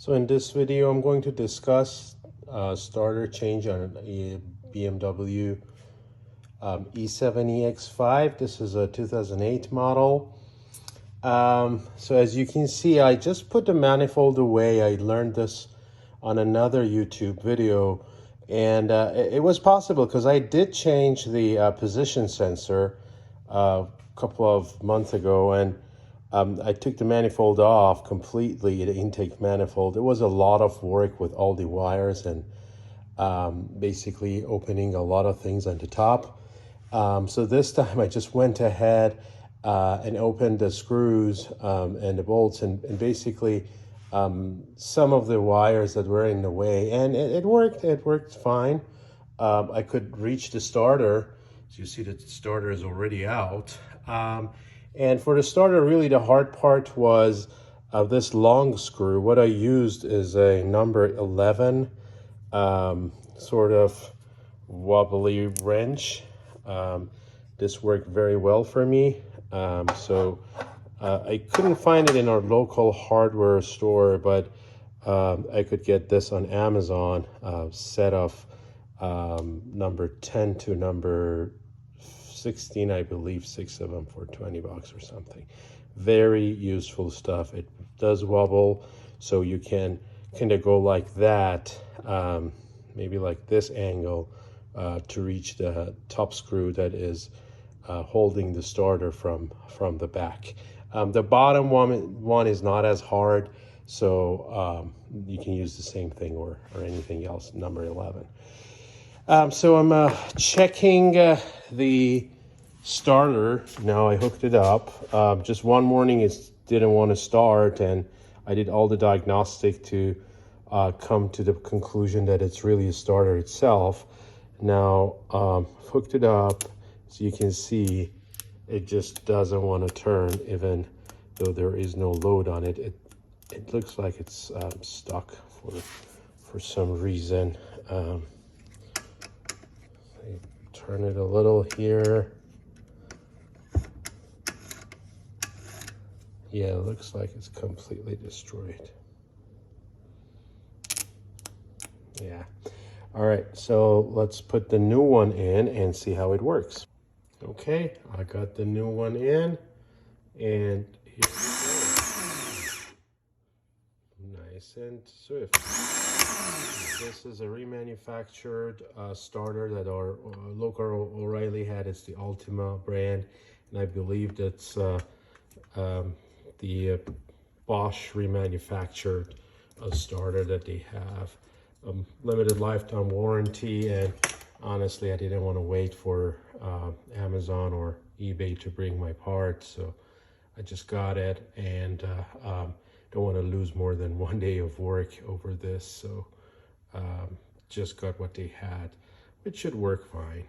So in this video, I'm going to discuss starter change on a BMW E70 X5. This is a 2008 model. So as you can see, I just put the manifold away. I learned this on another YouTube video, and it was possible because I did change the position sensor a couple of months ago, and I took the manifold off completely, the intake manifold. It was a lot of work with all the wires and basically opening a lot of things on the top. So this time I just went ahead and opened the screws and the bolts and basically some of the wires that were in the way, and it worked fine. I could reach the starter. So you see that the starter is already out. And for the starter, really the hard part was this long screw. What I used is a number 11 sort of wobbly wrench. This worked very well for me. I couldn't find it in our local hardware store, but I could get this on Amazon, set of number 10 to number 16, I believe, 6 of them for 20 bucks or something. Very useful stuff. It does wobble, so you can kind of go like that, maybe like this angle, to reach the top screw that is holding the starter from the back. The bottom one is not as hard, so you can use the same thing or anything else, number 11. So I'm checking the starter now. I hooked it up. Just one morning it didn't want to start, and I did all the diagnostic to come to the conclusion that it's really a starter itself. Now hooked it up, so you can see it just doesn't want to turn even though there is no load on it. It looks like it's stuck for some reason. Turn it a little here. Yeah, it looks like it's completely destroyed. Yeah. All right, so let's put the new one in and see how it works. Okay, I got the new one in, and here we go. Nice and swift. This is a remanufactured starter that our local O'Reilly had. It's the Ultima brand, and I believe that's the Bosch remanufactured starter that they have. Limited lifetime warranty, and honestly I didn't want to wait for Amazon or eBay to bring my parts, so I just got it, and don't want to lose more than one day of work over this, so just got what they had. It should work fine.